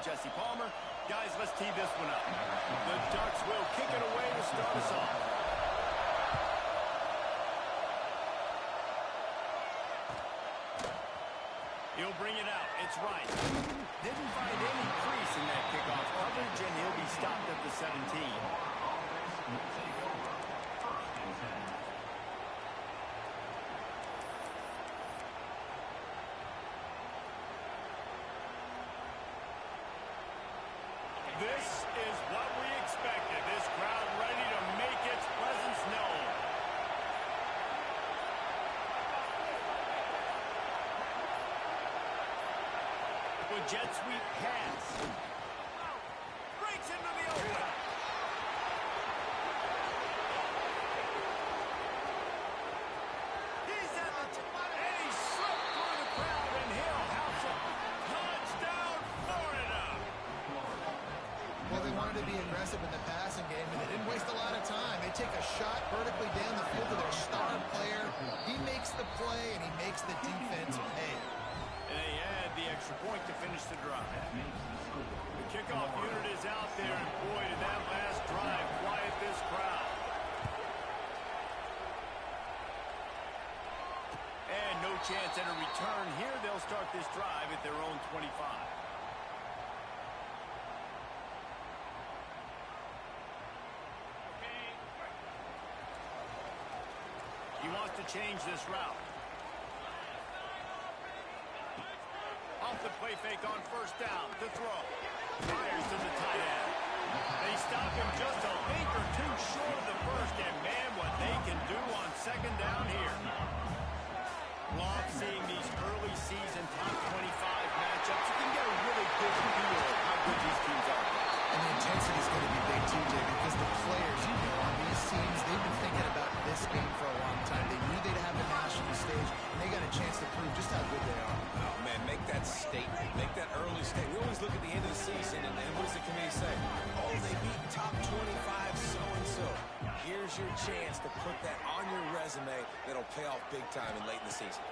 Jesse Palmer. Guys, let's tee this one up. The Ducks will kick it away to start us off. He'll bring it out. It's right. Didn't find any crease in that kickoff coverage, and he'll be stopped at the 17. This is what we expected. This crowd ready to make its presence known. With jet sweep pass. Breaks into the open. He's at the top, and he slipped through the crowd, and he'll house it. Touchdown, Florida. Well, they wanted to be aggressive in the passing game, and they didn't waste a lot of time. They take a shot vertically down the field to their star player. He makes the play, and he makes the defense pay. And they add the extra point to finish the drive. The kickoff unit is out there, and boy, did that last drive quiet this crowd. And no chance at a return here. They'll start this drive at their own 25. He wants to change this route. Off the play fake on first down to throw. Fires to the tight end. They stop him just a link or two short of the first, and man, what they can do on second down here. Love seeing these early season top 25 matchups. You can get a really good feel of how good these teams are. And the intensity is going to be big too, Jay, because the players, you know, on these teams, they've been thinking about this game for a long time. They knew they'd have the national stage, and they got a chance to prove just how good they are. Oh, man, make that statement. Make that early statement. We always look at the end of the season, and what does the committee say? Oh, they beat top 25 so-and-so. Here's your chance to put that on your resume that'll pay off big time and late in the season.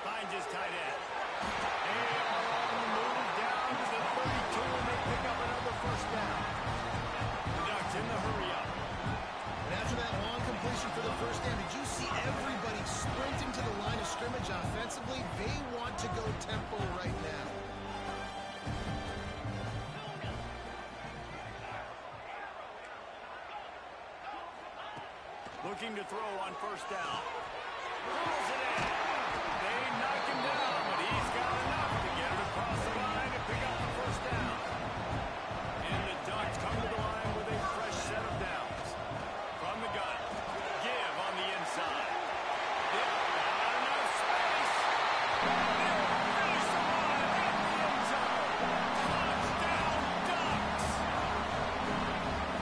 Finds his tight end. And on the move down to the 32, and they pick up another first down. The Ducks in the hurry up. And after that long completion for the first down, did you see everybody sprinting to the line of scrimmage offensively? They want to go tempo right now. Looking to throw on first down. Throws it in. They knock him down, but he's got enough to get it across the line and pick up the first down. And the Ducks come to the line with a fresh set of downs. From the gun. Give on the inside. Yep, not enough space. They'll finish the line in the end zone. Touchdown, Ducks.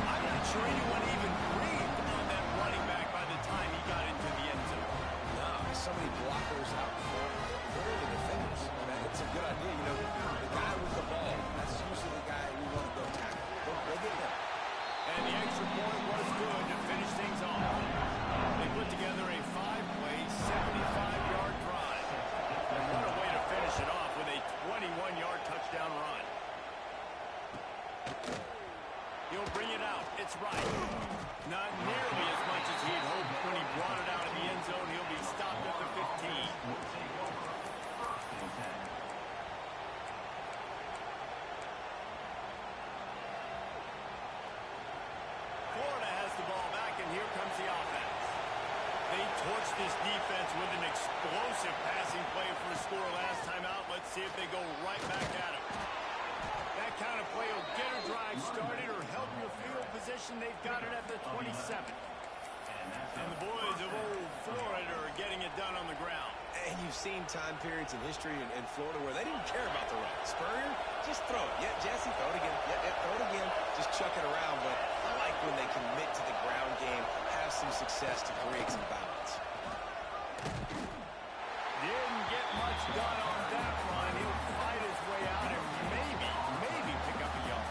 I'm not sure anyone even breathed on that running back by the time he got into the end zone. No, so many blockers out before. Where are the defenders? Man, it's a good idea. You know, the guy with the ball, that's usually the guy we want to go tackle. Go get him. And the extra point was good to finish things off. They put together a 5-play, 75-yard drive. And what a way to finish it off with a 21-yard touchdown run. He'll bring it out. It's right. Not nearly as much as he'd hoped when he brought it out of the end zone. He'll be stopped at the 15. Florida has the ball back, and here comes the offense. They torched this defense with an explosive passing play for a score last time out. Let's see if they go right back at him. That kind of play will get a drive started or help your field position. They've got it at the 27. And the boys of old Florida are getting it done on the ground. And you've seen time periods in history in Florida where they didn't care about the run. Spurrier, just throw it. Yeah, Jesse, throw it again. Yeah, throw it again. Just chuck it around. But I like when they commit to the ground game, have some success to create some balance. Didn't get much done on that run. He'll fight his way out and maybe pick up a yard.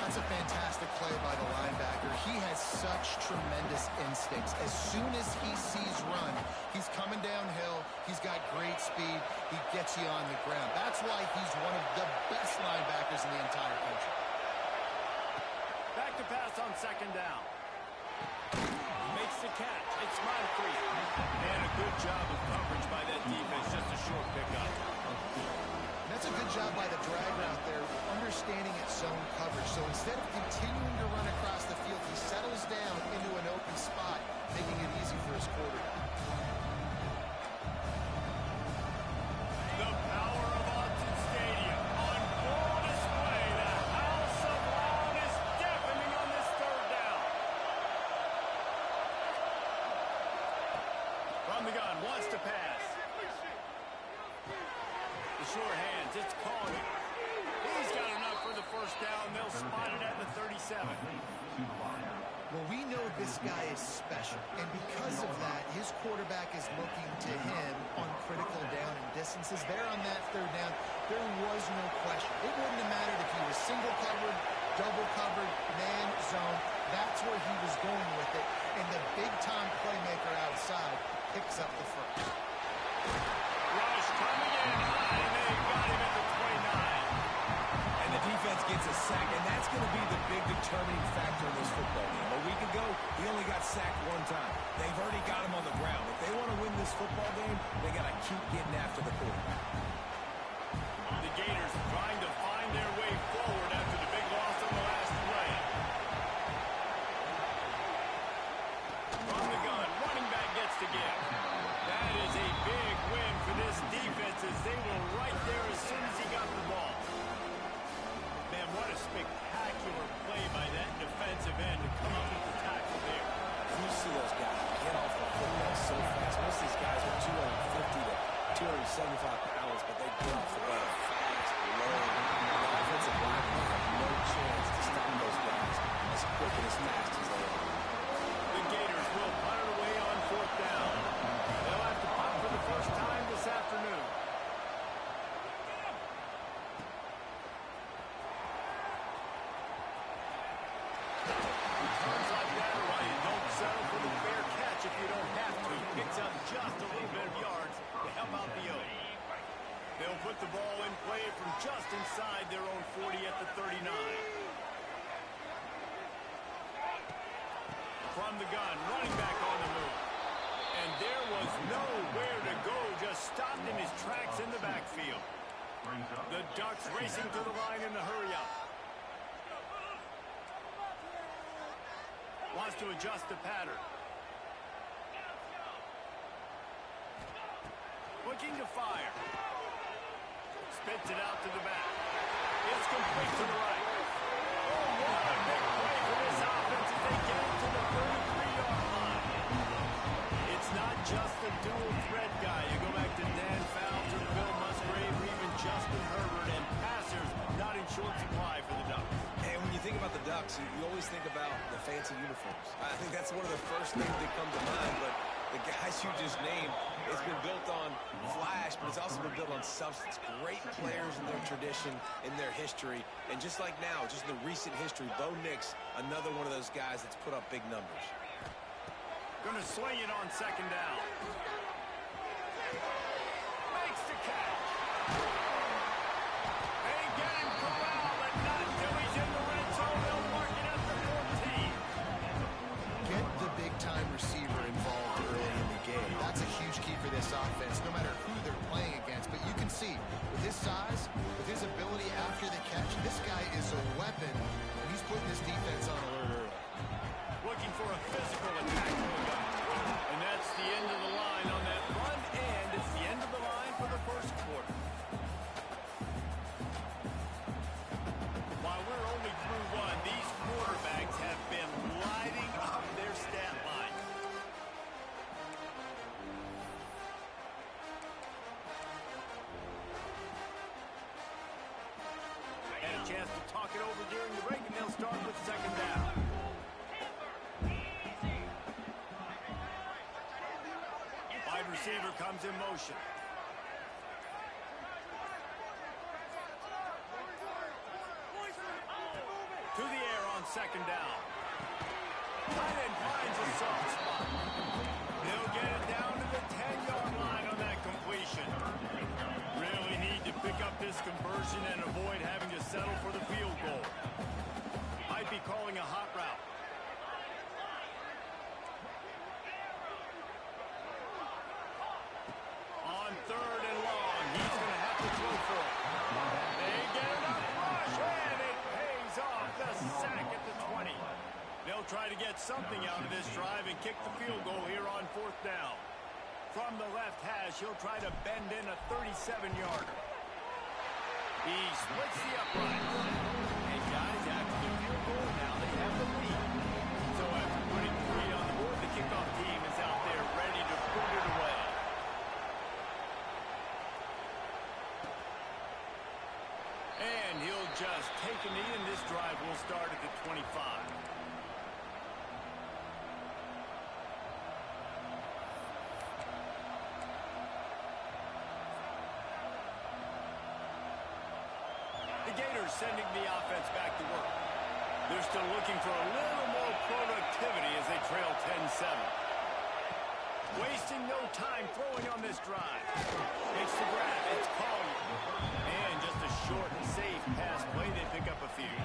That's a fantastic play by the linebacker. He has such tremendous instincts. As soon as he sees run, he's coming downhill. He's got great speed. He gets you on the ground. That's why he's one of the best linebackers in the entire country. Back to pass on second down. Makes the catch. It's Moncrief. And a good job of coverage by that defense. Just a short pickup. That's a good job by the drag route there, understanding its zone coverage. So instead of continuing to run across the field, he settles down into an open spot, making it easy for his quarterback. The power of Autzen Stadium on full display. The House of Loud is deafening on this third down. From the gun, wants to pass. The sure hands, it's Coleman. He's got enough for the first down. They'll spot it at the 37. Well, we know this guy is special, and because of that, his quarterback is looking to him on critical down and distances. There on that third down, there was no question. It wouldn't have mattered if he was single covered, double covered, man, zone. That's where he was going with it, and the big-time playmaker outside picks up the first. Rush coming in high, and they got him at the 29. And the defense gets a sack, and that's going to be the big determining factor in this football game. A week ago, he only got sacked one time. They've already got him on the ground. If they want to win this football game, they got to keep getting after the quarterback. The Gators trying to find their way forward after the big loss on the last play. From the gun, running back gets to give. That is a big win for this defense as they were right there as soon as he got the ball. Man, what a spectacular play by that defensive end to come up with the tackle there. You see those guys get off the football so fast. Most of these guys are 250 to 275 pounds, but they get off the ball fast, low. And the offensive line have no chance to stop those guys as quick and as fast as they are. The Gators will punt it away on fourth down. They'll have to punt for the first time this afternoon. Turns like that, right? Don't settle for the fair catch if you don't have to. Picks up just a little bit of yards to help out the Oaks. They'll put the ball in play from just inside their own 40 at the 39. From the gun, running back on the move. And there was nowhere to go, just stopped in his tracks in the backfield. The Ducks racing to the line in the hurry-up. Wants to adjust the pattern. Looking to fire. Spits it out to the back. It's complete to the right. Oh, what a big play for this offense as they get to the 33-yard line. It's not just the dual threat guy. You go back to Dan Fouts or Bill Musgrave or even Justin Herbert, and passers not in short supply for the Ducks. And when you think about the Ducks, you always think about the fancy uniforms. I think that's one of the first things that come to mind, but the guys you just named, it's been built on flash, but it's also been built on substance. Great players in their tradition, in their history, and just like now, just in the recent history, Bo Nix, another one of those guys that's put up big numbers. Gonna swing it on second down. Makes the catch. They get him corralled, but not till he's in the red zone. They'll mark it at the 14. Get the big-time receiver involved early in the game. That's a huge key for this offense, no matter who they're playing against. But you can see, with his size, with his ability after the catch, this guy is a weapon, and he's putting this defense on alert early. Looking for a physical attack from the gun. And that's the end of the line on that run, and it's the end of the line for the first quarter. While we're only through one, these quarterbacks have been lighting up their stat line. And a chance to talk it over during the break, and they'll start with second down. Wide receiver comes in motion. To the air on second down. Tight end finds a soft spot. They'll get it down to the 10-yard line on that completion. on 3rd and long. He's going to have to throw for it. They get enough rush, and it pays off the sack at the 20. They'll try to get something out of this drive and kick the field goal here on 4th down. From the left hash, he'll try to bend in a 37-yarder. He splits the upright. And guys, after the field goal, now they have the lead. So after putting 3 on the board, the kickoff team is out there ready to put it away. And he'll just take a knee, and this drive will start at the 25. The Gators sending the offense back to work. They're still looking for a little more productivity as they trail 10-7. Wasting no time throwing on this drive. It's the grab. It's called. And just a short and safe pass play. They pick up a few.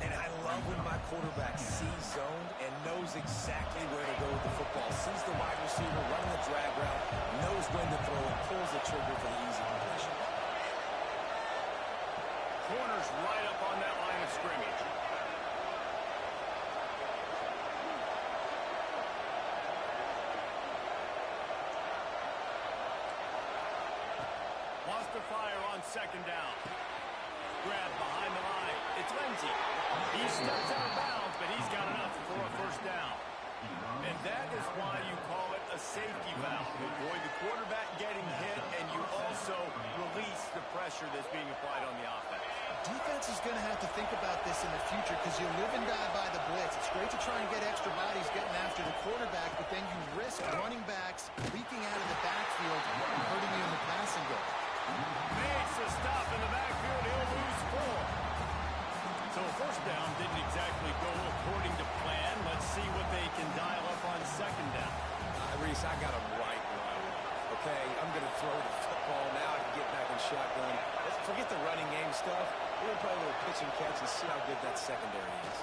And I love when my quarterback sees zoned and knows exactly where to go with the football. Sees the wide receiver running the drag route, knows when to throw, and pulls the trigger for the easy completion. Corner's right up on that line of scrimmage. Wants to fire on 2nd down. Grab behind the line. It's Lindsey. He steps out of bounds, but he's got enough for a 1st down. And that is why you call it a safety valve. You avoid the quarterback getting hit, and you also release the pressure that's being applied on the offense. Defense is going to have to think about this in the future because you live and die by the blitz. It's great to try and get extra bodies getting after the quarterback, but then you risk running backs leaking out of the backfield and hurting you in the passing game. Makes a stop in the backfield. He'll lose 4. So 1st down didn't exactly go according to plan. Let's see what they can dial up on 2nd down. Reese, I got him right where I want. Okay, I'm going to throw the football. Now I can get back in shotgun. Let's forget the running game stuff. We're going to play a little pitch and catch and see how good that secondary is.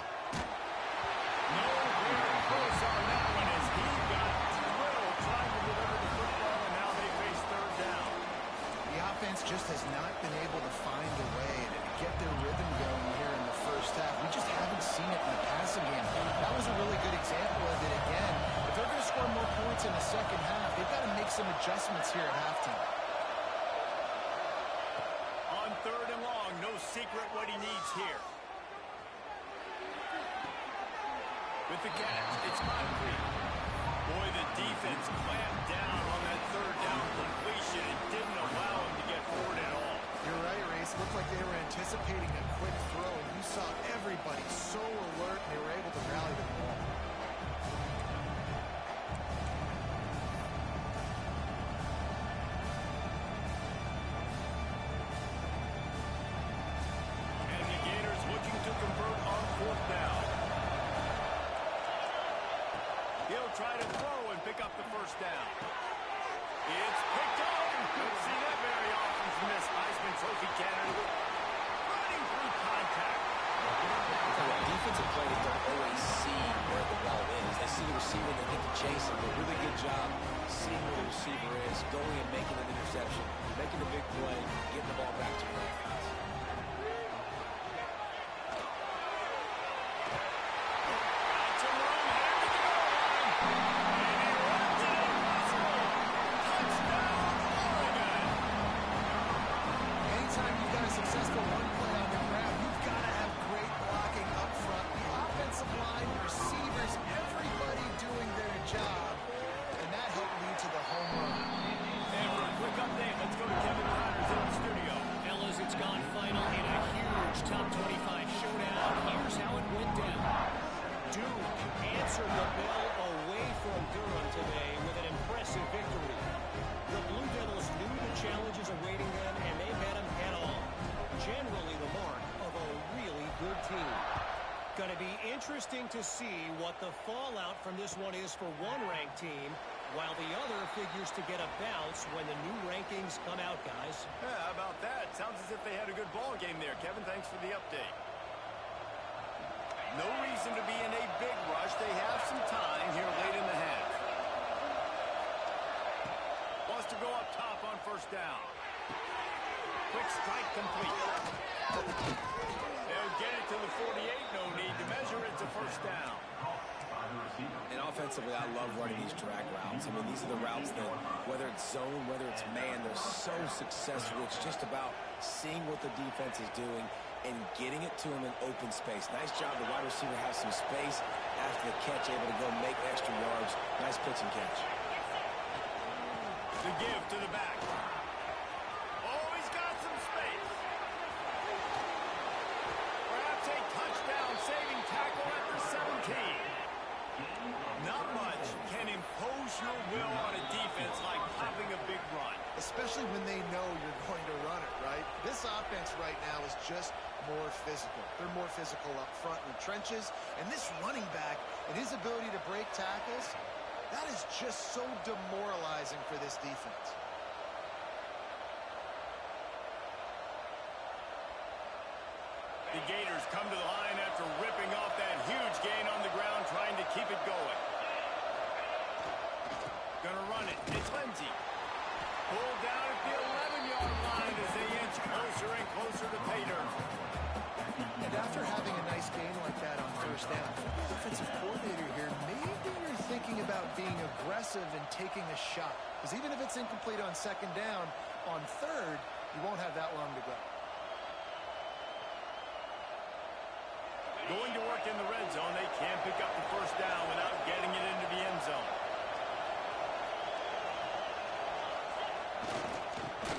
Nowhere close on that one as he got drilled trying to deliver the football, and now they face 3rd down. The offense just has not been able to find a way to get their rhythm going here in the 1st half. We just haven't seen it in the passing game. That was a really good example of it again. If they're going to score more points in the 2nd half, they've got to make some adjustments here at halftime. On 3rd and long, no secret what he needs here. With the catch, it's Moncrief. Boy, the defense clamped down on that 3rd down completion and didn't allow him to get forward at all. You're right, Reese. It looked like they were anticipating a quick throw, and you saw everybody so alert, and they were able to rally the ball. And the Gators looking to convert on 4th down. He'll try to throw and pick up the 1st down. It's picked up. Don't see that very often from this Heisman Trophy candidate. Running through contact. Defensive players don't always see where the ball is. They see the receiver, they get to chase him. They do a really good job seeing where the receiver is, going and making an interception, making a big play, getting the ball back to your offense. Going to be interesting to see what the fallout from this one is for one ranked team, while the other figures to get a bounce when the new rankings come out, guys. Yeah, how about that? Sounds as if they had a good ball game there, Kevin. Thanks for the update. No reason to be in a big rush. They have some time here late in the half. Wants to go up top on first down. Quick strike complete. They'll get it to the 48. No need to measure it to first down. And offensively, I love running these drag routes. I mean, these are the routes that, whether it's zone, whether it's man, they're so successful. It's just about seeing what the defense is doing and getting it to them in open space. Nice job. The wide receiver has some space after the catch, able to go make extra yards. Nice pitch and catch. The give to the back. Oh, he's got some space. Perhaps a touchdown-saving tackle at the 17. Not much can impose your will on a defense like popping a big run. Especially when they know you're going to run it, right? This offense right now is just more physical. They're more physical up front in the trenches. And this running back and his ability to break tackles, that is just so demoralizing for this defense. The Gators come to the line after ripping off that huge gain on the ground, trying to keep it going. Gonna run it. It's Lindsey. Pulled down at the 11-yard line as they inch closer and closer to pay dirt. And after having a nice game like that on first down, the defensive coordinator here, maybe you're thinking about being aggressive and taking a shot. Because even if it's incomplete on second down, on third, you won't have that long to go. Going to work in the red zone, they can't pick up the first down without getting it into the end zone.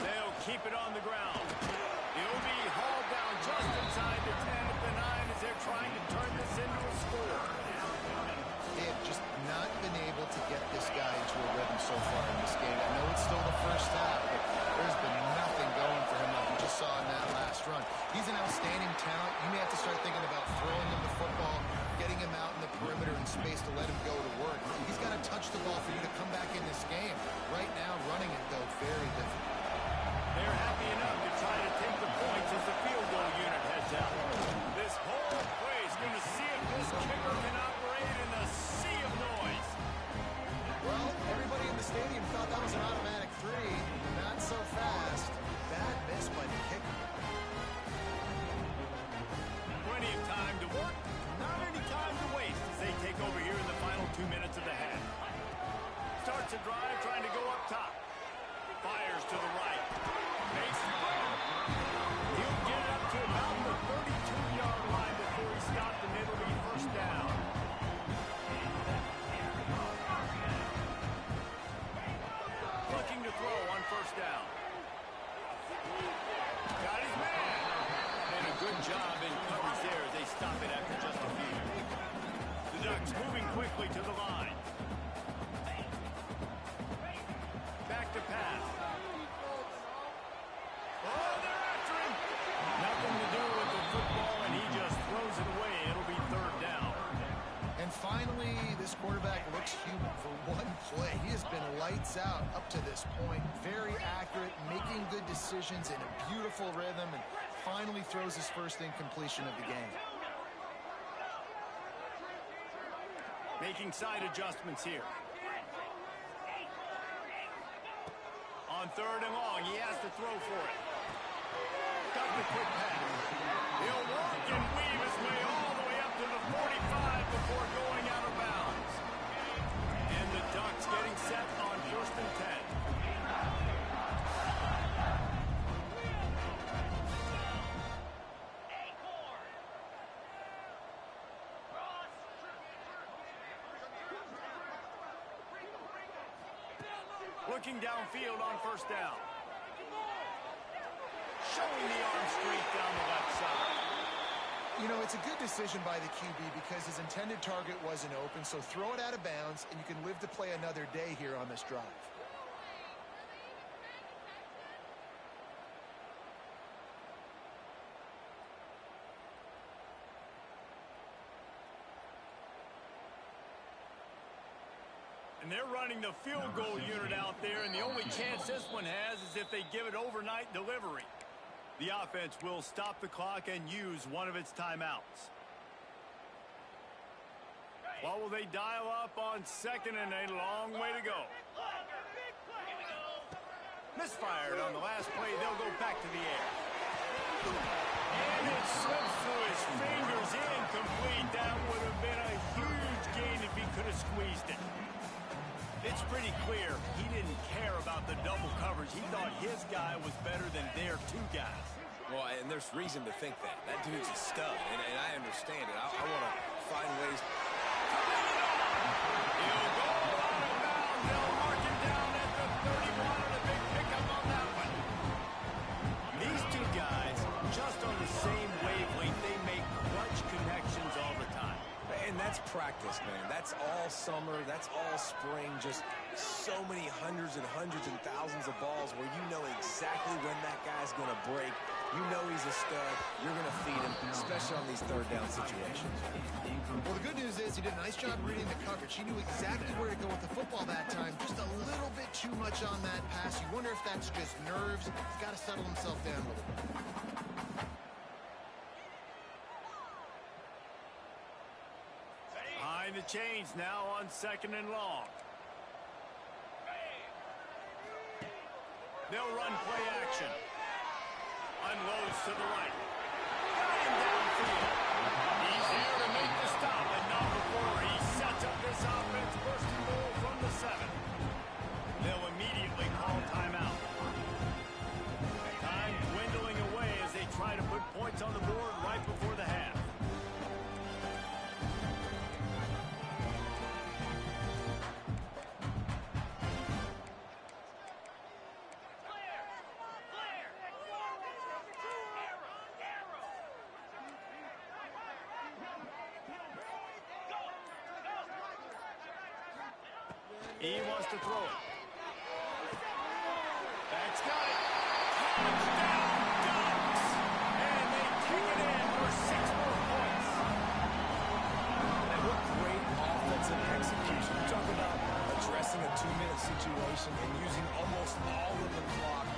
They'll keep it on the ground. It'll be hauled down just inside the 10 at the 9 as they're trying to turn this into a score. They have just not been able to get this guy into a rhythm so far in this game. I know it's still the first half, but there's been nothing going for him like we just saw in that last run. He's an outstanding talent. You may have to start thinking about throwing him the football, getting him out in the perimeter in space to let him go to work. He's got to touch the ball for you to come back in this game. Right now, running it, though, very difficult. They're happy enough to try to take the points as the field goal unit heads out. This whole play is going to see if this kicker can operate in the sea of noise. Well, everybody in the stadium thought that was an automatic three. Not so fast. Bad miss by the kicker. Plenty of time to work, not any time to waste as they take over here in the final 2 minutes of the half. Starts a drive trying to go up top. Fires to the right. Makes the throw. He'll get it up to about the 32-yard line before he stopped, and it'll be first down. Looking to throw on first down. Got his man. And a good job in coverage there as they stop it after just a few. The Ducks moving quickly to the line. Back to pass. Oh, they're after him. Nothing to do with the football, and he just throws it away. It'll be third down. And finally, this quarterback looks human for one play. He has been lights out up to this point. Very accurate, making good decisions in a beautiful rhythm, and finally throws his first incompletion of the game. Making side adjustments here. On third and long, he has to throw for it. Got the quick pass. He'll work and weave his way all the way up to the 45 before going out of bounds. And the Ducks getting set on first and 10. Looking downfield on first down. Showing the arm straight down the left side. You know, it's a good decision by the QB because his intended target wasn't open, so throw it out of bounds, and you can live to play another day here on this drive. And they're running the field goal unit out there, and the only chance this one has is if they give it overnight delivery. The offense will stop the clock and use one of its timeouts. What will they dial up on second and a long way to go? misfired on the last play. They'll go back to the air. And it slips through his fingers, incomplete. That would have been a huge gain if he could have squeezed it. It's pretty clear he didn't care about the double coverage. He thought his guy was better than their two guys. Well, and there's reason to think that. That dude's a stud, and I understand it. I want to find ways. He'll go out of bounds. They'll mark him down at the 31 on a big pickup on that one. These two guys, just on the same wavelength, they make clutch connections all the time. And that's practice, man. That's all summer. That's all spring. Just so many hundreds and thousands of balls where you know exactly when that guy's going to break. You know he's a stud. You're going to feed him, especially on these third down situations. Well, the good news is he did a nice job reading the coverage. He knew exactly where to go with the football that time. Just a little bit too much on that pass. You wonder if that's just nerves. He's got to settle himself down a little bit. Behind the chains now on 2nd and long. They'll run play action. Unloads to the right. Got him downfield. He's there to make the stop, but not before he sets up this offense. First and goal from the 7. They'll immediately call timeout. Time dwindling away as they try to put points on the board right before the half. He wants to throw it. That's got it. Touchdown, Ducks! And they take it in for 6 more points. And what great offensive execution. You talk about addressing a 2-minute situation and using almost all of the clock,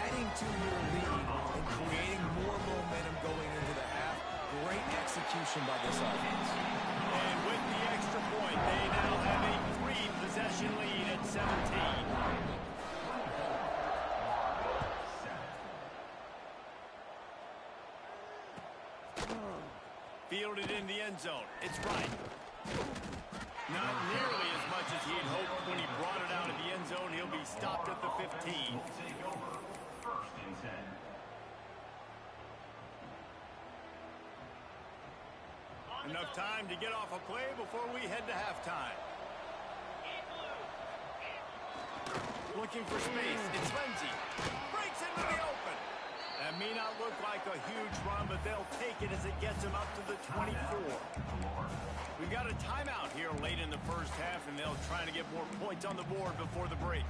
adding to your lead and creating more momentum going into the half. Great execution by this offense. And with the extra point, they now have a 3-possession lead at 17. Fielded in the end zone. It's right. Not nearly as much as he'd hoped when he brought it out of the end zone. He'll be stopped at the 15. Enough time to get off a play before we head to halftime. Looking for space. It's Lindsey. Breaks into the open. That may not look like a huge run, but they'll take it as it gets them up to the 24. We've got a timeout here late in the first half, and they'll try to get more points on the board before the break.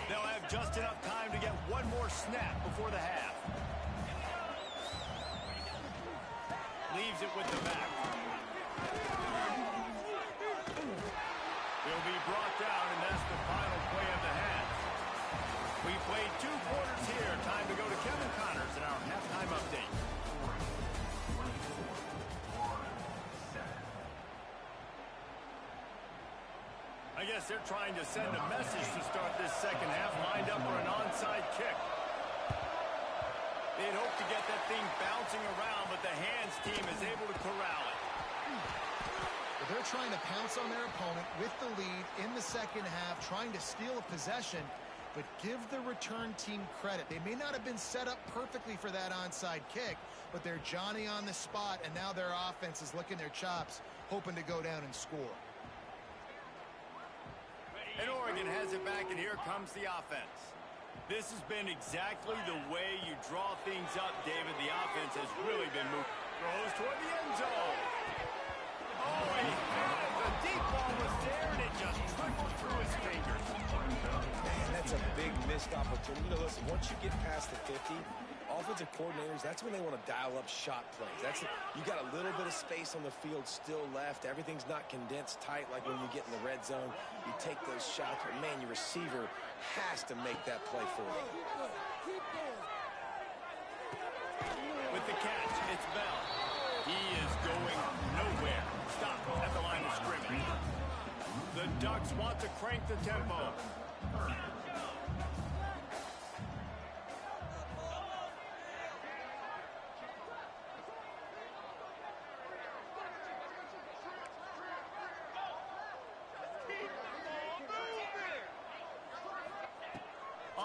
They'll have just enough time to get one more snap before the half. Leaves it with the back. He'll be brought down, and that's the final play of the half. We played 2 quarters here. Time to go to Kevin Connors in our halftime update. I guess they're trying to send a message to start this second half, lined up for an onside kick. They'd hope to get that thing bouncing around, but the hands team is able to corral it. Well, they're trying to pounce on their opponent with the lead in the second half, trying to steal a possession, but give the return team credit. They may not have been set up perfectly for that onside kick, but they're Johnny on the spot, and now their offense is licking their chops, hoping to go down and score. And Oregon has it back, and here comes the offense. This has been exactly the way you draw things up, David. The offense has really been moving. Throws toward the end zone. Oh, the deep ball was there, and it just trickled through his fingers. Man, that's a big missed opportunity. You know, listen, once you get past the 50, offensive coordinators, that's when they want to dial up shot plays. You got a little bit of space on the field still left. Everything's not condensed tight like when you get in the red zone. You take those shots, but man, your receiver has to make that play for you. With the catch, it's Bell. He is going nowhere. Stop at the line of scrimmage. The Ducks want to crank the tempo.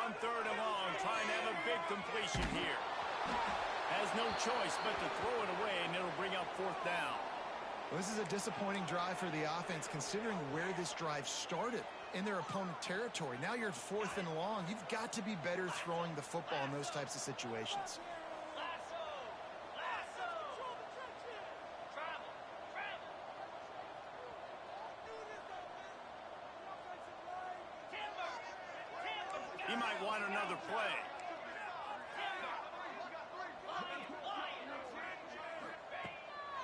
On 3rd and long, trying to have a big completion here. Has no choice but to throw it away, and it'll bring up 4th down. Well, this is a disappointing drive for the offense, considering where this drive started in their opponent territory. Now you're at 4th and long. You've got to be better throwing the football in those types of situations. He might want another play.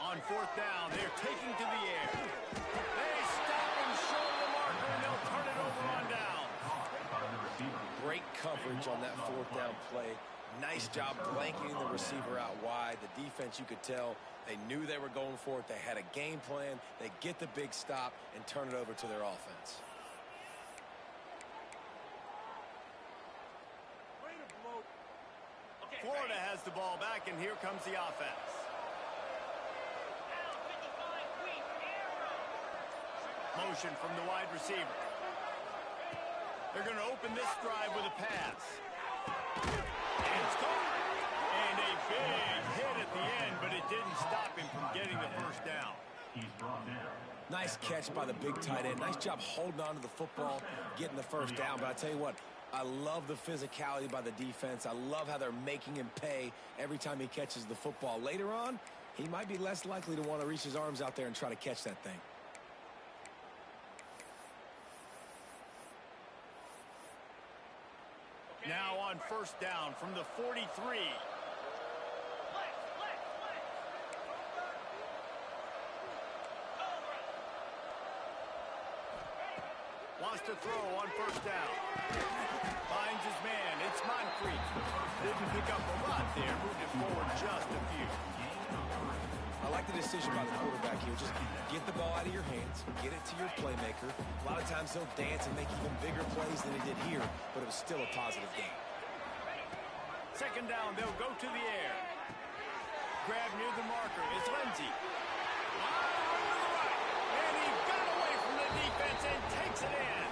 On 4th down, they're taking to the air. They stop him short of the marker, and they'll turn it over on down. Great coverage on that 4th down play. Nice job blanketing the receiver out wide. The defense, you could tell, they knew they were going for it. They had a game plan. They get the big stop and turn it over to their offense. Florida has the ball back, and here comes the offense. Motion from the wide receiver. They're going to open this drive with a pass. And it's caught. And a big hit at the end, but it didn't stop him from getting the 1st down. Nice catch by the big tight end. Nice job holding on to the football, getting the 1st down. But I tell you what, I love the physicality by the defense. I love how they're making him pay every time he catches the football. Later on, he might be less likely to want to reach his arms out there and try to catch that thing. Now on 1st down from the 43. Wants to throw on 1st down. Finds his man. It's Moncrief. Didn't pick up a lot there. Moved it forward just a few. I like the decision by the quarterback here. Just get the ball out of your hands, get it to your playmaker. A lot of times he'll dance and make even bigger plays than he did here, but it was still a positive game. 2nd down, they'll go to the air. Grab near the marker. It's Lindsey. And he got away from the defense and takes it in.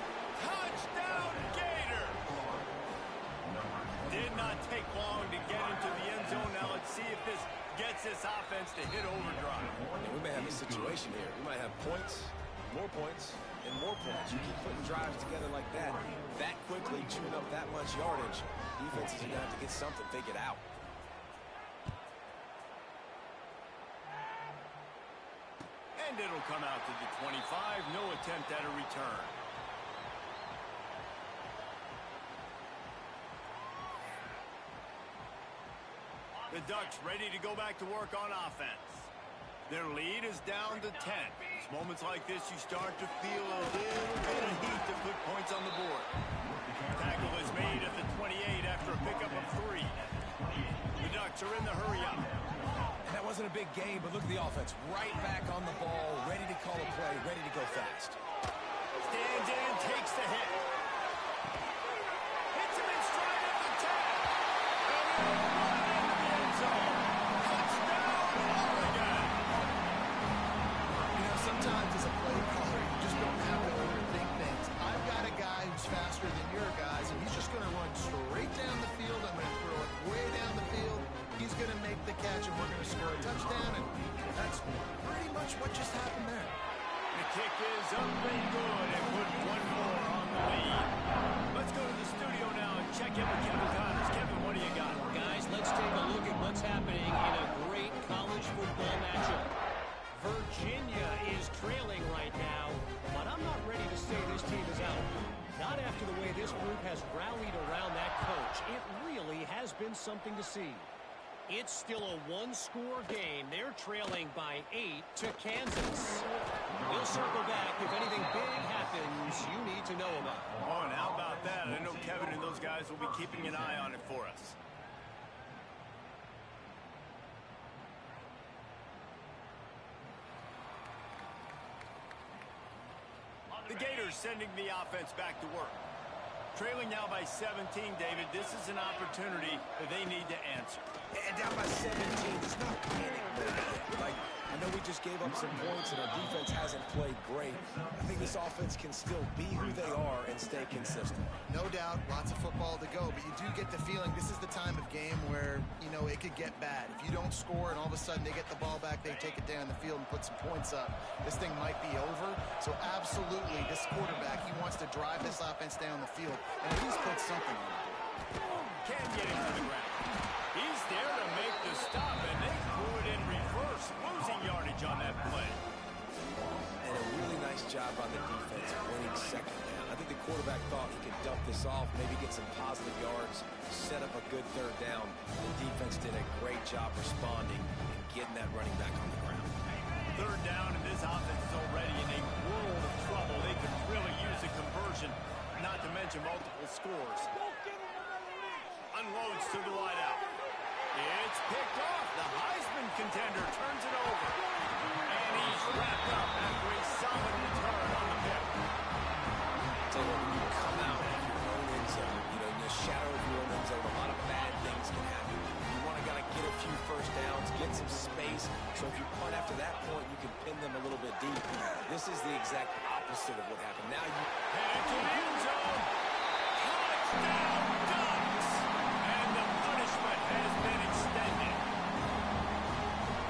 Touchdown, Gator! Did not take long to get into the end zone. Now let's see if this gets this offense to hit overdrive. And we may have a situation here. We might have points, and more points. You keep putting drives together like that quickly, chewing up that much yardage. Defenses are going to have to get something figured out. And it'll come out to the 25. No attempt at a return. The Ducks ready to go back to work on offense. Their lead is down to 10. It's moments like this you start to feel a little bit of heat to put points on the board. Tackle is made at the 28 after a pickup of 3. The Ducks are in the hurry-up. That wasn't a big game, but look at the offense. Right back on the ball, ready to call a play, ready to go fast. Stands in, takes the hit. Hits him in stride at the 10. And sometimes as a play caller, you just don't have to overthink things. I've got a guy who's faster than your guys, and he's just going to run straight down the field. I'm going to throw it way down the field. He's going to make the catch, and we're going to score a touchdown, and that's pretty much what just happened there. The kick is up and good, and put one more on the lead. Let's go to the studio now and check in with Kevin Connors. Kevin, what do you got? Guys, let's take a look at what's happening in a great college football matchup. Virginia is trailing right now, but I'm not ready to say this team is out. Not after the way this group has rallied around that coach. It really has been something to see. It's still a one-score game. They're trailing by 8 to Kansas. We'll circle back. If anything big happens, you need to know about it. Oh, and how about that? I know Kevin and those guys will be keeping an eye on it for us. The Gators sending the offense back to work. Trailing now by 17, David. This is an opportunity that they need to answer. And down by 17, it's not panic mode. Like, I know we just gave up some points and our defense hasn't played great. I think this offense can still be who they are and stay consistent. No doubt, lots of football to go get the feeling this is the time of game where, you know, it could get bad. If you don't score and all of a sudden they get the ball back, they take it down the field and put some points up, this thing might be over. So absolutely, this quarterback, he wants to drive this offense down the field and at least put something on it. Can't get him to the ground. He's there to make the stop, and they threw it in reverse, losing yardage on that play. And a really nice job on the defense winning second down. I think the quarterback thought he could dump this off, maybe get some positive yards, set up a good third down. The defense did a great job responding and getting that running back on the ground. Third down, and this offense is already in a world of trouble. They could really use a conversion, not to mention multiple scores. Unloads to the wideout. It's picked off. The Heisman contender turns it over. And he's wrapped up after a solid return on the pick. So when you come out of your own end zone, you know, in the shadow of your own end zone, a lot of bad things can happen. You want to kind of get a few first downs, get some space. So if you punt after that point, you can pin them a little bit deep. This is the exact opposite of what happened. Now you... And to the end zone. Touchdown, Ducks! And the punishment has been extended.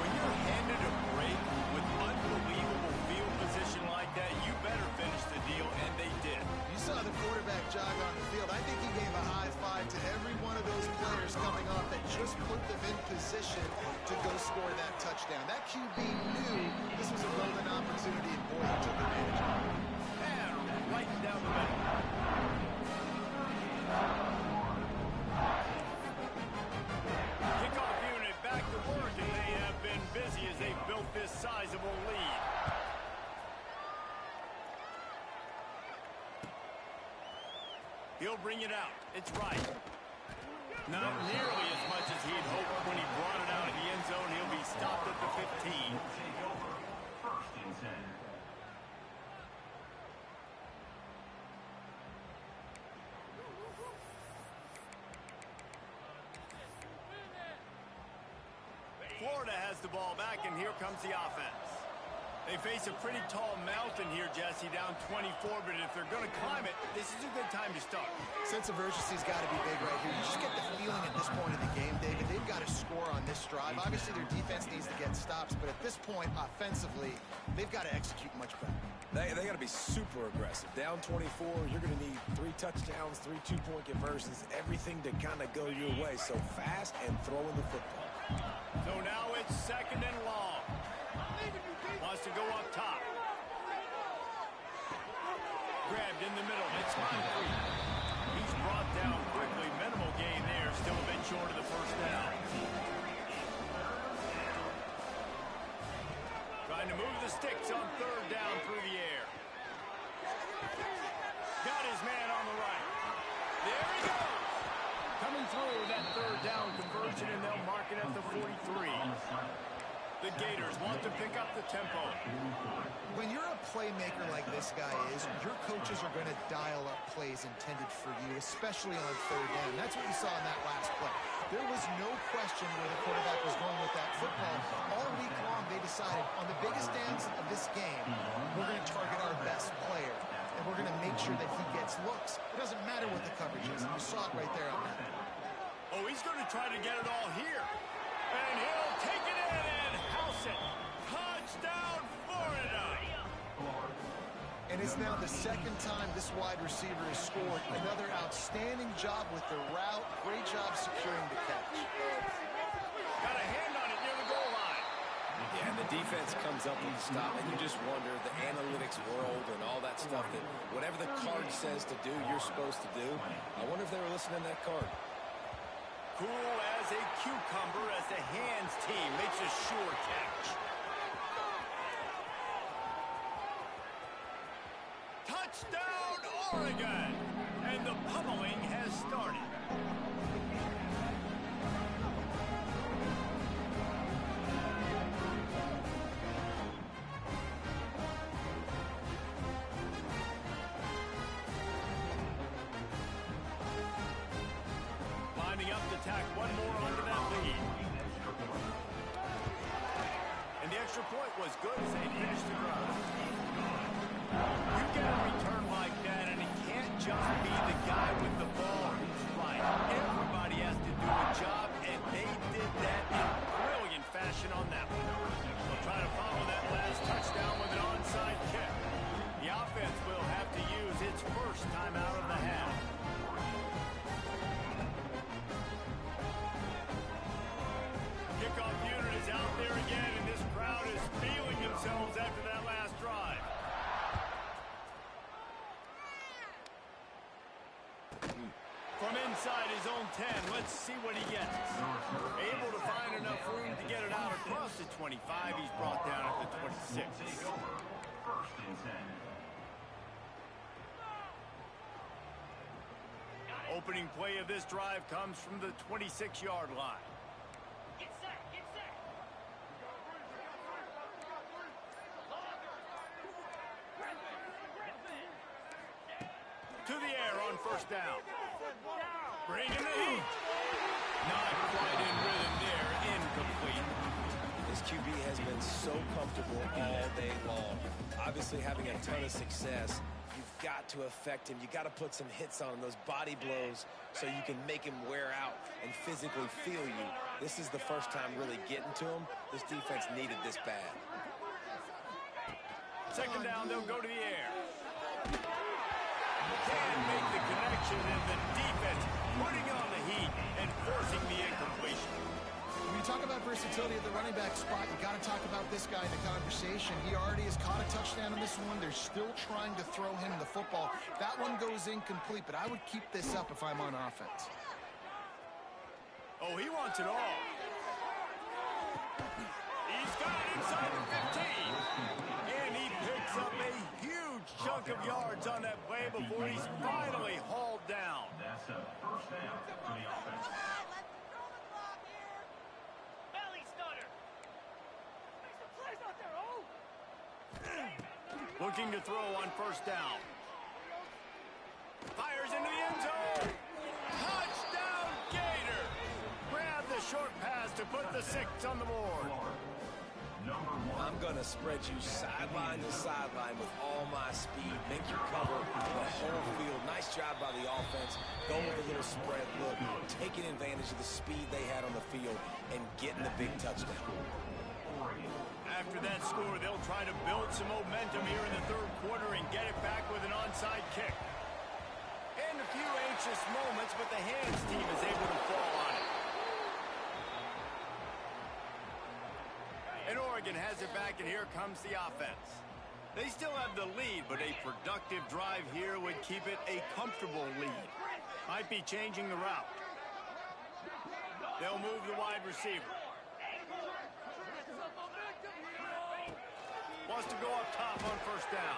When you're handed a break with unbelievable field position like that, you better finish the deal, and they did. You saw the quarterback jog on the field. I think he gave a high five to every one of those players coming off that just put them in position to go score that touchdown. That QB knew this was a golden opportunity, and boy, he took advantage of it. And right down the middle. Kickoff unit back to work, and they have been busy as they built this sizable lead. He'll bring it out. It's right. Not nearly as much as he'd hoped when he brought it out of the end zone. He'll be stopped at the 15. Florida has the ball back, and here comes the offense. They face a pretty tall mountain here, Jesse, down 24, but if they're going to climb it, this is a good time to start. Sense of urgency's got to be big right here. You just get the feeling at this point of the game, David, they've got to score on this drive. Obviously, their defense needs to get stops, but at this point, offensively, they've got to execute much better. They got to be super aggressive. Down 24, you're going to need 3 touchdowns, 3 two-point conversions, everything to kind of go your way. So fast and throwing the football. So now it's second and long. Wants to go up top. Grabbed in the middle. It's Moncrief. He's brought down quickly. Minimal gain there. Still a bit short of the first down. Trying to move the sticks on third down through the air. Got his man on the right. There he goes. Coming through that third down conversion, and they'll mark it at the 43. The Gators want to pick up the tempo. When you're a playmaker like this guy is, your coaches are going to dial up plays intended for you, especially on third down. That's what you saw in that last play. There was no question where the quarterback was going with that football. All week long, they decided on the biggest downs of this game, we're going to target our best player, and we're going to make sure that he gets looks. It doesn't matter what the coverage is. You saw it right there on that. Oh, he's going to try to get it all here. And he'll take it in and house it. Touchdown, Florida. And it's now the second time this wide receiver has scored. Another outstanding job with the route. Great job securing the catch. Got a hand on it near the goal line. Yeah, and the defense comes up with the stop, and you just wonder, the analytics world and all that stuff, that whatever the card says to do, you're supposed to do. I wonder if they were listening to that card. Cool as a cucumber as the hands team makes a sure catch. Touchdown, Oregon! And the pummeling has started. Lining up to tack one more onto that lead. And the extra point was good as they finished the drive. You get a return like that, and it can't just be the guy with the ball who's right. Every inside his own 10. Let's see what he gets. Able to find enough room to get it out across the 25. He's brought down at the 26. First and 10. Opening play of this drive comes from the 26-yard line. Get set, get set. To the air on first down. Bringing the heat. Not quite in rhythm there. Incomplete. This QB has been so comfortable all day long. Obviously having a ton of success. You've got to affect him. You got to put some hits on him, those body blows, so you can make him wear out and physically feel you. This is the first time really getting to him. This defense needed this bad. Second down, they'll go to the air. Can make the connection, and the defense putting on the heat and forcing the incompletion. When you talk about versatility at the running back spot, you got to talk about this guy in the conversation. He already has caught a touchdown in this one. They're still trying to throw him the football. That one goes incomplete, but I would keep this up if I'm on offense. Oh, he wants it all. He's got it inside the 15. And he picks up a huge chunk of yards on that play before he's finally hauled down. That's a first down for the offense. Belly stunner. Make some plays out there, oh! Looking to throw on first down. Fires into the end zone. Touchdown, Gator. Grab the short pass to put the 6 on the board. Number 1. I'm going to spread you sideline to sideline with all my speed. Make you cover the whole field. Nice job by the offense. Going with a little spread look. Taking advantage of the speed they had on the field and getting the big touchdown. After that score, they'll try to build some momentum here in the third quarter and get it back with an onside kick. And a few anxious moments, but the hands team is able to fall on it. And Oregon has it back, and here comes the offense. They still have the lead, but a productive drive here would keep it a comfortable lead. Might be changing the route. They'll move the wide receiver. Wants to go up top on first down.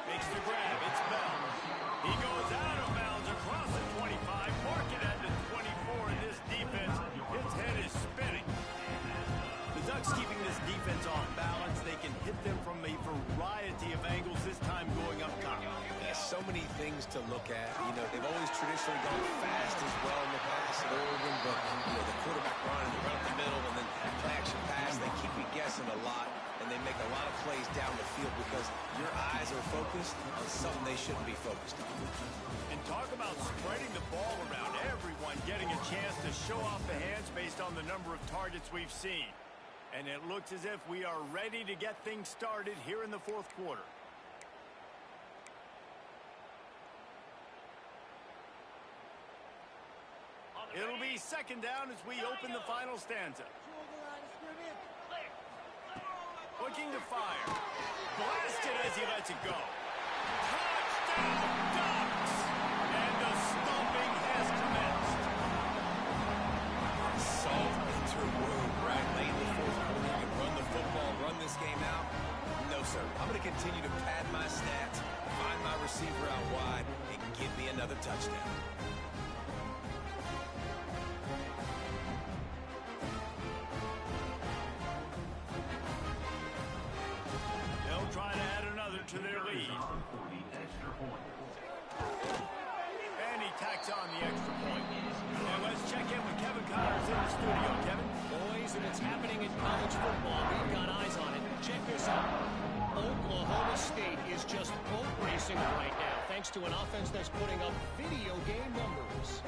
Makes the grab. It's Bell. He goes out of bounds across the 25. Mark it at the 24. And this defense, its head is spinning. The Ducks keeping this defense off balance. They can hit them from a variety of angles, this time going up top. There's so many things to look at. You know, they've always traditionally gone fast as well in the past at Oregon, but, you know, the quarterback run and run up the middle and then play action pass, they keep you guessing a lot, and they make a lot of plays down the field because your eyes are focused on something they shouldn't be focused on. And talk about spreading the ball around. Everyone getting a chance to show off the hands based on the number of targets we've seen. And it looks as if we are ready to get things started here in the fourth quarter. It'll be second down as we open the final stanza. Looking to fire. Blasted as he lets it go. Touchdown, Ducks! And the stomping has commenced. Salt into wound right late in the fourth quarter. You can run the football, run this game out. No, sir. I'm going to continue to pad my stats, find my receiver out wide, and give me another touchdown. They'll try to add another to their lead. And he tacks on the extra point. And let's check in with Kevin Connors in the studio. Kevin? Boys, and it's happening in college football. We've got eyes on it. Check this out. Oklahoma State is just boat racing right now, thanks to an offense that's putting up video game numbers.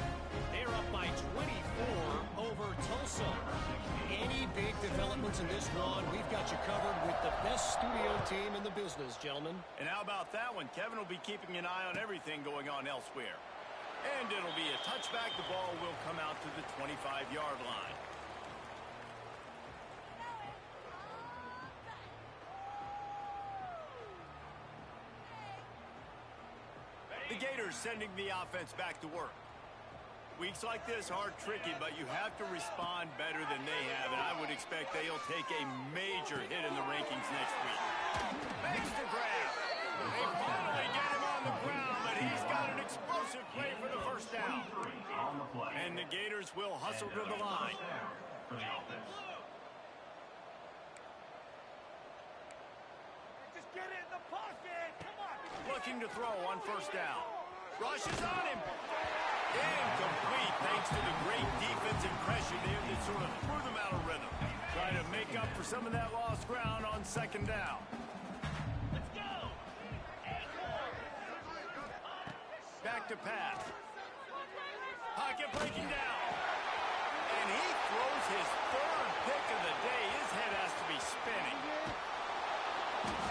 They're up by 24 over Tulsa. Any big developments in this one, we've got you covered with the best studio team in the business, gentlemen. And how about that one? Kevin will be keeping an eye on everything going on elsewhere. And it'll be a touchback. The ball will come out to the 25-yard line. The Gators Gators sending the offense back to work. Weeks like this are tricky, but you have to respond better than they have, and I would expect they'll take a major hit in the rankings next week. Makes the grab. They finally get him on the ground, but he's got an explosive play for the first down. And the Gators will hustle to the line. Just get it in the pocket. Come on. Looking to throw on first down. Rushes on him. Incomplete thanks to the great defensive pressure there that sort of threw them out of rhythm. Trying to make up for some of that lost ground on second down. Let's go. Back to pass. Pocket breaking down. And he throws his third pick of the day. His head has to be spinning.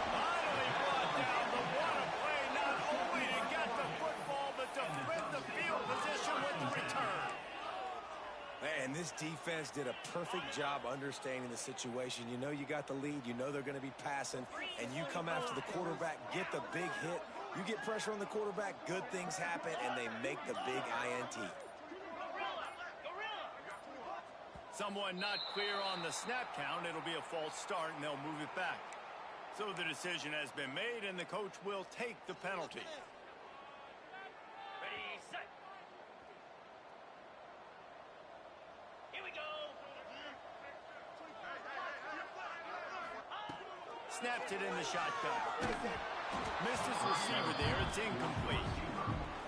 Finally brought down the one play, not only to get the football, but to flip the field position with the return. Man, this defense did a perfect job understanding the situation. You know you got the lead. You know they're going to be passing. And you come after the quarterback, get the big hit. You get pressure on the quarterback, good things happen, and they make the big INT. Someone not clear on the snap count. It'll be a false start, and they'll move it back. So the decision has been made, and the coach will take the penalty. Ready, set. Here we go. Snapped it in the shotgun. Missed his receiver there. It's incomplete.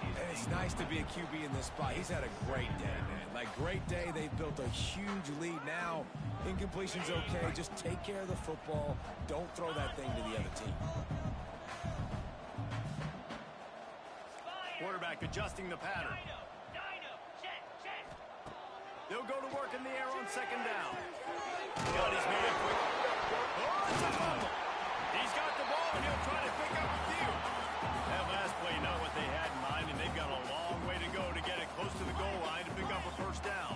And it's nice to be a QB in this spot. He's had a great day, man. Like, great day. They've built a huge lead now. Incompletion's okay. Just take care of the football. Don't throw that thing to the other team. Quarterback adjusting the pattern. Dino, check, check. They'll go to work in the air on second down. Got his man quick. Oh, it's a fumble. He's got the ball, and he'll try to pick up a few. That last play, not what they had in mind, and they've got a long way to go to get it close to the goal line to pick up a first down.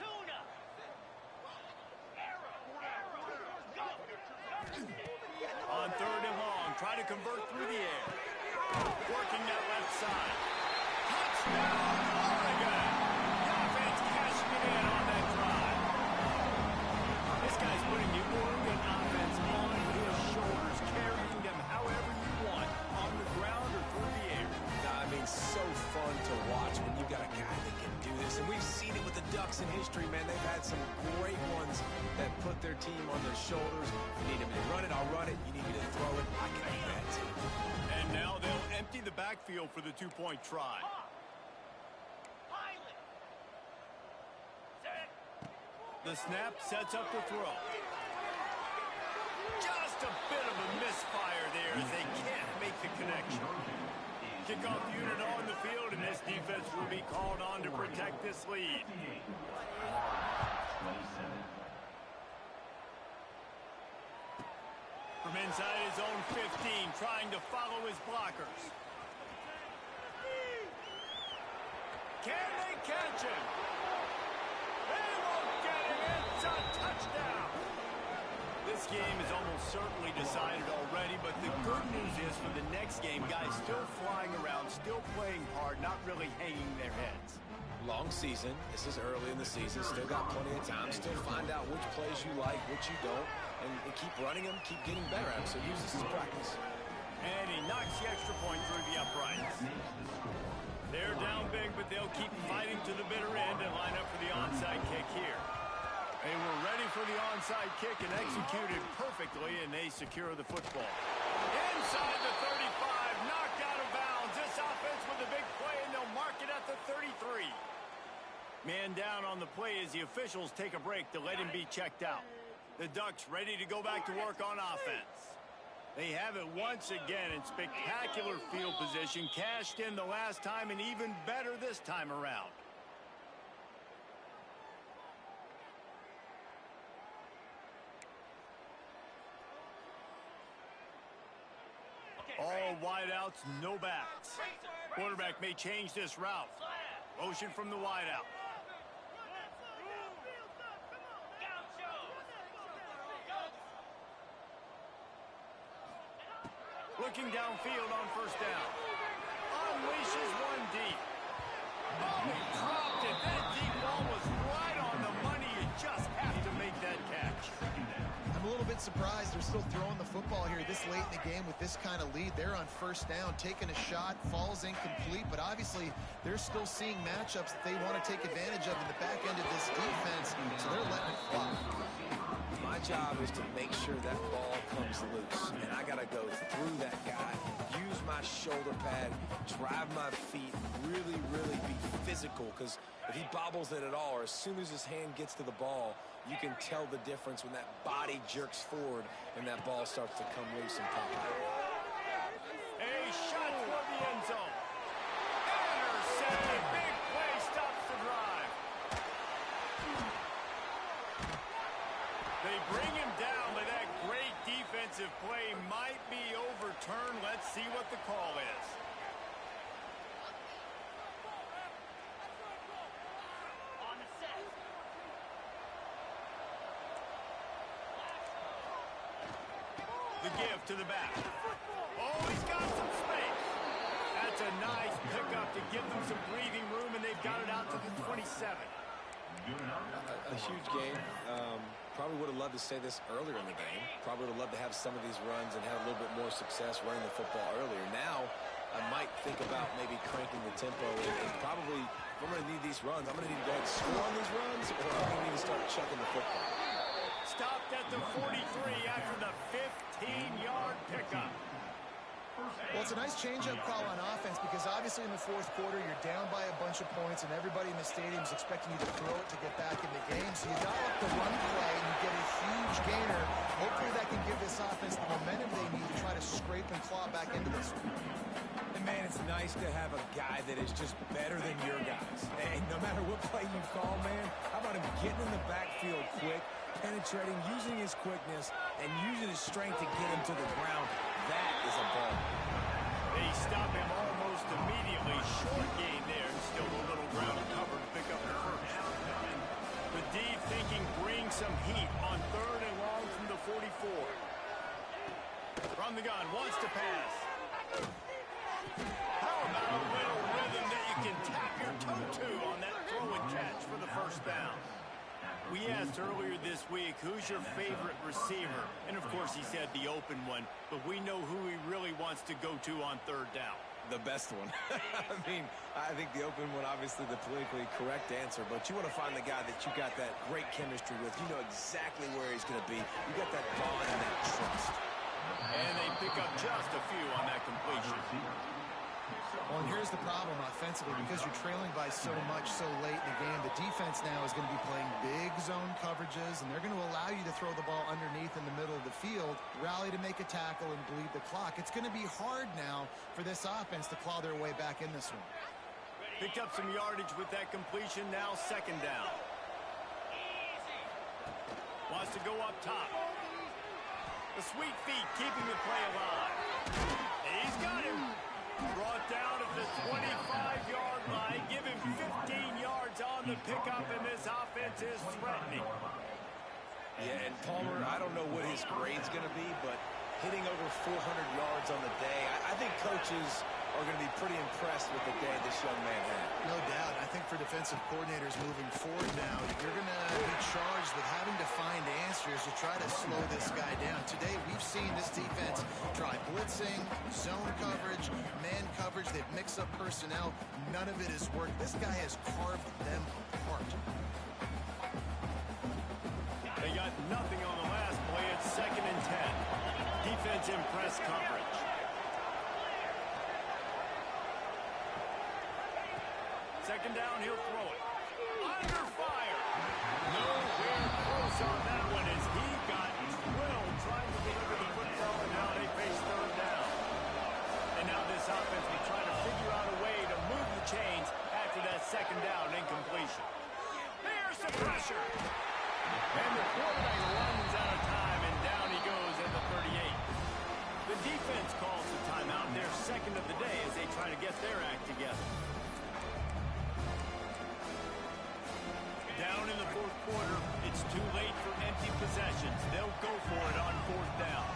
Tuna. Arrow, go. On third and long, try to convert through the air. Working that left side. Touchdown, Oregon! The offense cashing it in on that drive. This guy's putting the Oregon offense on his shoulders, carrying them however you want, on the ground or through the air. I mean, so fun to watch when you got a guy that can do this. And we've seen it with the Ducks in history, man. They've had some great ones that put their team on their shoulders. You need me to run it, I'll run it. You need me to throw it, I can do that too. And now they'll empty the backfield for the two-point try. Pilot. Set. The snap sets up the throw. Just a bit of a misfire there as they can't make the connection. Kickoff unit on the field, and this defense will be called on to protect this lead. From inside his own 15, trying to follow his blockers. Can they catch him? They won't get him. It's a touchdown. This game is almost certainly decided already, but the good news is for the next game, guys still flying around, still playing hard, not really hanging their heads. Long season. This is early in the season. Still got plenty of time. Still find out which plays you like, which you don't, and keep running them, keep getting better at them. So use this as practice. And he knocks the extra point through the uprights. They're down big, but they'll keep fighting to the bitter end and line up for the onside kick here. They were ready for the onside kick and executed perfectly, and they secure the football. Inside the 35, knocked out of bounds. This offense with a big play, and they'll mark it at the 33. Man down on the play as the officials take a break to let him be checked out. The Ducks ready to go back to work on offense. They have it once again in spectacular field position, cashed in the last time, and even better this time around. All wideouts, no backs. Quarterback may change this route. Motion from the wideout. Looking downfield on first down. Unleashes one deep. Oh, he dropped it. That deep ball was right on the money. You just have to make that catch. I'm a little bit surprised they're still throwing the football here this late in the game with this kind of lead. They're on first down, taking a shot, falls incomplete, but obviously they're still seeing matchups that they want to take advantage of in the back end of this defense, so they're letting it fly. My job is to make sure that ball comes loose, and I got to go through that guy, use my shoulder pad, drive my feet, really, really be physical, because if he bobbles it at all, or as soon as his hand gets to the ball, you can tell the difference when that body jerks forward and that ball starts to come loose and pop out. A shot toward the end zone. Intercepted. Big play stops the drive. They bring him down, but that great defensive play might be overturned. Let's see what the call is. On the set. The give to the back. Oh, he's got some space. That's a nice pickup to give them some breathing room, and they've got it out to the 27. A huge game. Probably would have loved to say this earlier in the game. Probably would have loved to have some of these runs and have a little bit more success running the football earlier. Now, I might think about maybe cranking the tempo and probably, if I'm going to need these runs, I'm going to need to go ahead and score on these runs, or I'm going to need to start chucking the football. Stopped at the 43 after the 15-yard pickup. Well, it's a nice change-up call on offense because obviously in the fourth quarter you're down by a bunch of points and everybody in the stadium is expecting you to throw it to get back in the game. So you dial up the run play and you get a huge gainer. Hopefully that can give this offense the momentum they need to try to scrape and claw back into this one. And man, it's nice to have a guy that is just better than your guys. And no matter what play you call, man, how about him getting in the backfield quick, penetrating, using his quickness, and using his strength to get him to the ground. That is a ball. They stop him almost immediately. Short gain there. Still a little ground cover to pick up the first. The D thinking bring some heat on third and long from the 44. From the gun, wants to pass. How about a little rhythm that you can tap your toe to on that throw and catch for the first down? We asked earlier this week, who's your favorite receiver? And, of course, he said the open one, but we know who he really wants to go to on third down. The best one. I mean, I think the open one, obviously the politically correct answer, but you want to find the guy that you got that great chemistry with. You know exactly where he's going to be. You got that bond and that trust. And they pick up just a few on that completion. Well, and here's the problem offensively, because you're trailing by so much so late in the game, the defense now is going to be playing big zone coverages, and they're going to allow you to throw the ball underneath in the middle of the field, rally to make a tackle, and bleed the clock. It's going to be hard now for this offense to claw their way back in this one. Picked up some yardage with that completion, now second down. Wants to go up top. The sweet feet keeping the play alive. He's got him. Brought down at the 25-yard line. Give him 15 yards on the pickup, and this offense is threatening. Yeah, and Palmer, I don't know what his grade's going to be, but hitting over 400 yards on the day, I think coaches are going to be pretty impressed with the day this young man had. No doubt. I think for defensive coordinators moving forward now, you're going to be charged with having to find answers to try to slow this guy down. Today, we've seen this defense try blitzing, zone coverage, man coverage. They've mixed up personnel. None of it has worked. This guy has carved them apart. They got nothing on the last play. It's 2nd and 10. Defense in press coverage. Second down, he'll throw it. Under fire. Nowhere close on that one as he got drilled trying to deliver the football, and now they face third down. And now this offense will try to figure out a way to move the chains after that second down incompletion. There's some pressure. And the quarterback runs out of time, and down he goes at the 38. The defense calls the timeout, their second of the day as they try to get their act together. Down in the fourth quarter, it's too late for empty possessions. They'll go for it on fourth down.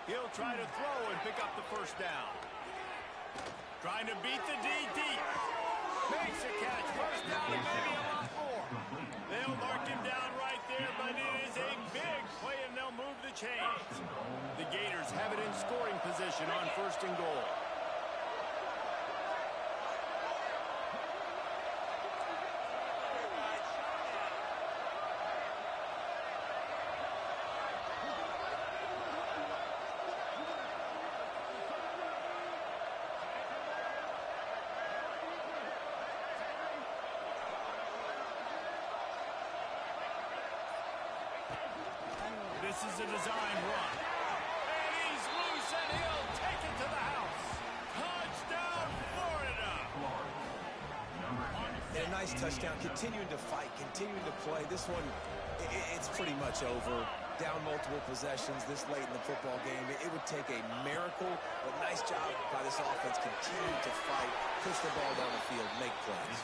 He'll try to throw and pick up the first down. Trying to beat the D deep. Makes a catch. First down and maybe a lot more. They'll mark him down right there, but it is a big play, and they'll move the chains. The Gators have it in scoring position on first and goal. This is a design run. And he's loose, and he'll take it to the house. Touchdown, Florida! And a nice touchdown, continuing to fight, continuing to play. This one, it's pretty much over. Down multiple possessions this late in the football game. It would take a miracle, but nice job by this offense continuing to fight, push the ball down the field, make plays.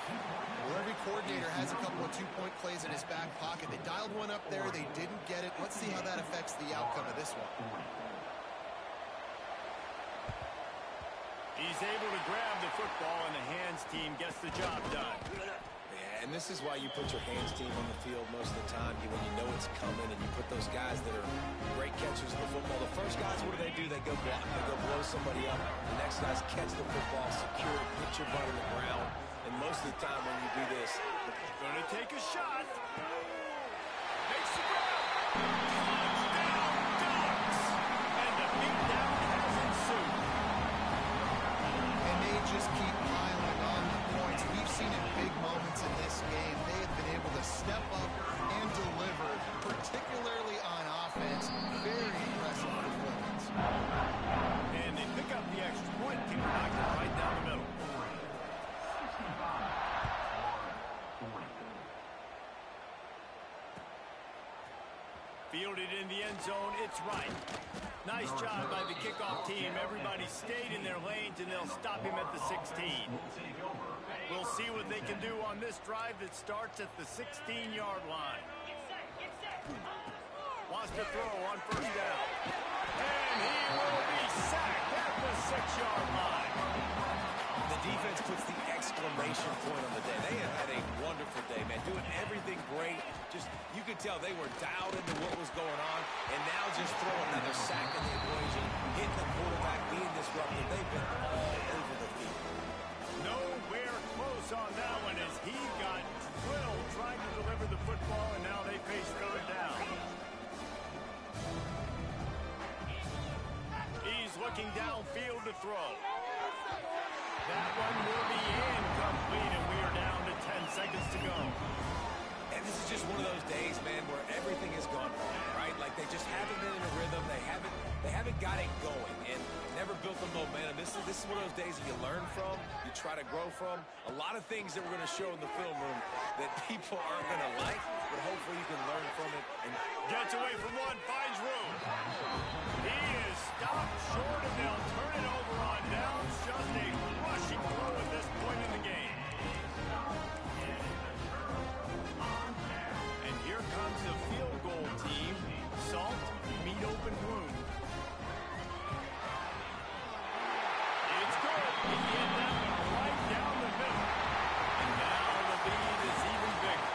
Well, every coordinator has a couple of two-point plays in his back pocket. They dialed one up there. They didn't get it. Let's see how that affects the outcome of this one. He's able to grab the football, and the hands team gets the job done. Yeah, and this is why you put your hands team on the field most of the time, when you know it's coming, and you put those guys that are great catchers of the football. The first guys, what do? They go block. They go blow somebody up. The next guys catch the football, secure it, put your butt on the ground. And most of the time when you do this, going to take a shot. Makes the grab. Touchdown, Ducks! And the beatdown has ensued. And they just keep piling on the points. We've seen in big moments in this game. They have been able to step up and deliver, particularly on offense. Very impressive performance. And they pick up the extra point. Kick knocked it right down the middle. Fielded in the end zone, it's right. Nice job by the kickoff team. Everybody stayed in their lanes, and they'll stop him at the 16. We'll see what they can do on this drive that starts at the 16-yard line. Wants to throw on first down. And he will be sacked at the 6-yard line. the defense puts the exclamation point on the day. They have had a wonderful day, man, doing everything great. Just, you could tell they were dialed into what was going on, and now just throw another sack in the equation, hitting the quarterback, being disruptive. They've been all over the field. Nowhere close on that one as he got drilled trying to deliver the football, and now they face third down. He's looking downfield to throw. That one will be incomplete, and we are down to 10 seconds to go. And this is just one of those days, man, where everything has gone wrong, right? Like they just haven't been in a rhythm. They haven't got it going and never built the momentum. This is one of those days that you learn from, you try to grow from. A lot of things that we're going to show in the film room that people aren't going to like, but hopefully you can learn from it. And gets away from one, finds room. He is stopped short, and they'll turn it over on downs. Just a rushing throw at this point in the game. And here comes the field goal team. Salt, meet open wound. It's good. He hit that one right down the middle. And now the lead is even bigger.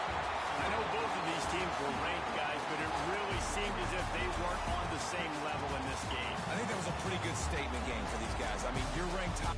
I know both of these teams were ranked, guys, but it really seemed as if they weren't on the same level in this game. I think that was a pretty good statement game for these guys. I mean, you're ranked top.